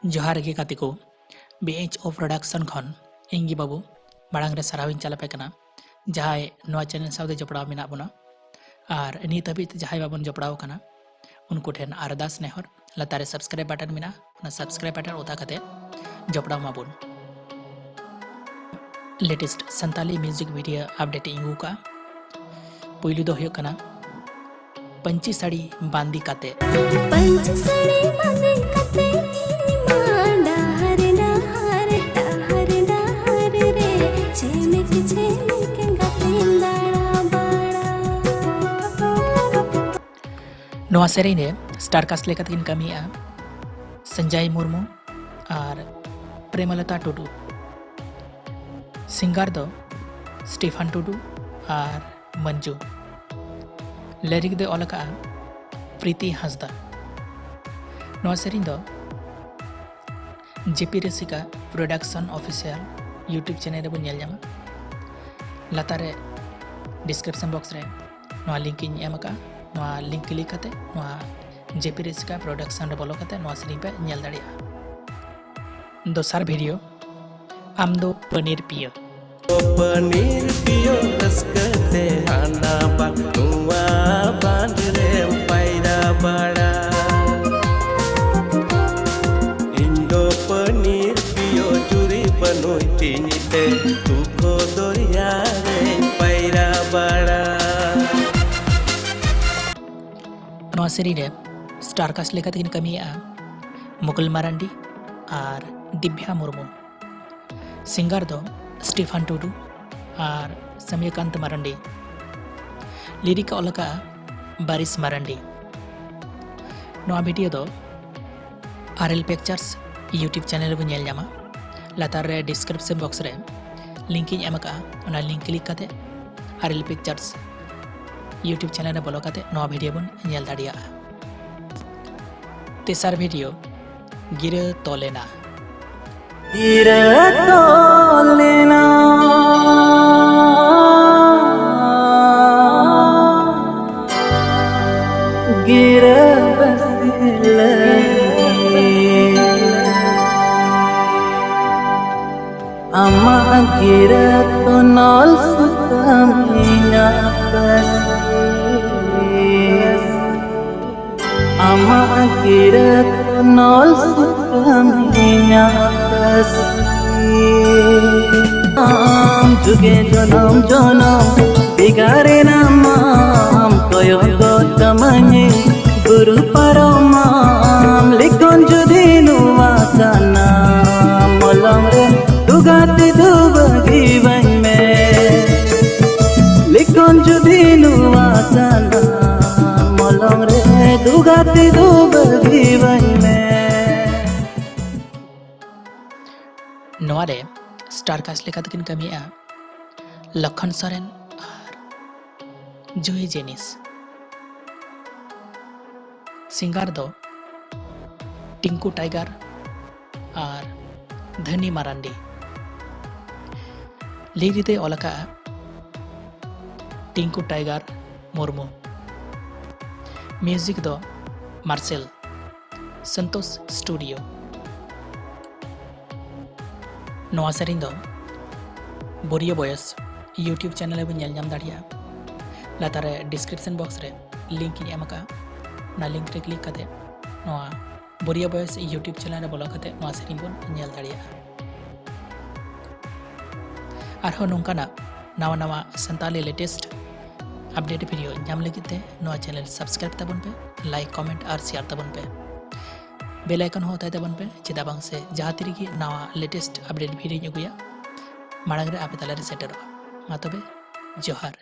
जोहार गे गाते को BH of प्रोडक्शन खन इंगी बाबू मांग रे साराविन चलापे कना जहाय नवा चैनल साउदे जपड़ाव मेना बना और नित हबी जहाय बाबन जपड़ाव कना उनको ठेन अरदास नेहर लतारे सब्सक्राइब बटन मेना सब्सक्राइब बटन उता कते जपड़ाव माबुन latest Santali music video update इंगू का पुइलु दो हुयुग कना पंची साड़ी बांदी काते पंची साड़ी बांदी काते मांडा हरे रे छेमेक गाते दाड़ा बाड़ा नवा सेरें ने स्टार कास्ट लेकर किन कमिया संजय मुर्मू और प्रेमलता टुडू सिंगार दो स्टीफन टुडू और मंजू लिरिक दे ओलका प्रीति हंसदा नवा सेरें दो जेपी रसिका प्रोडक्शन ऑफिशियल यूट्यूब चैनल रे बन लतारे डिस्क्रिप्शन बॉक्स रे नवा लिंक इन एमका नवा लिंक क्लिक करते नवा जेपी रसिका प्रोडक्शन रे बोलो करते नवा सेरें पे नेल दाड़िया दोसर वीडियो आम दो पनीर पियो रस्कते हाना बानुआ बांध रे पायरा बड़ा इंदो पनीर पियो चुरी बनोई तीनीते तुको दरिया रे पायरा बड़ा नवा सेरें रे स्टार कास्ट लेकर किन कमिया मुकुल मारांडी और दिव्या मुर्मू सिंगर दो स्टीफन टुडू और समीरकांत मारांडी लिरिक ओलका बारिश मारांडी नवा वीडियो दो RL पिक्चर्स यूट्यूब चैनल बन नेलजामा लतार रे डिस्क्रिप्शन बॉक्स रे लिंक इन एमका ओना लिंक क्लिक करते RL पिक्चर्स यूट्यूब चैनल रे बोलो करते नवा वीडियो बन नेल दाड़िया तेसर वीडियो गिरे तोलेना Ama gira to nol sutaminya kasih Ama gira to nol sutaminya kasih Am juge janam bigare namam koyo gotamanye guru paramam likon judi nuwasana molam re दुगाते दुबगी वन में लिखों जुदी नुआसना मोलम रे दुगाते दुबगी वन में नवारे स्टार कास्ट लेकर किन कमिया लखन सोरेन और जूही जेनिस सिंगर दो टिंकू टाइगर और धनी मारांडी लिरिते ओलका टिंकू टाइगर मुर्मू म्यूजिक दो मार्सेल संतोष स्टूडियो नवा सेरें दो बोरियो बॉयस यूट्यूब चैनल बन नेल नाम दाड़िया लतारे डिस्क्रिप्शन बॉक्स रे लिंक इन एमका ना लिंक रे क्लिक करते नवा बोरियो बॉयस यूट्यूब चैनल रे बोलो करते नवा सेरें बन नेल दाड़िया आरहो नोंकाना नवा नवा संताली लेटेस्ट अपडेट वीडियो नाम लगिते नवा चैनल सब्सक्राइब तबन पे लाइक कमेंट और शेयर तबन पे बेल आइकन होता है तबन पे चेदा बांग से जहाँ तिरगी नवा लेटेस्ट अपडेट वीडियो अगुया मांग रे आपे तलारे सेटर मा तबे जोहार।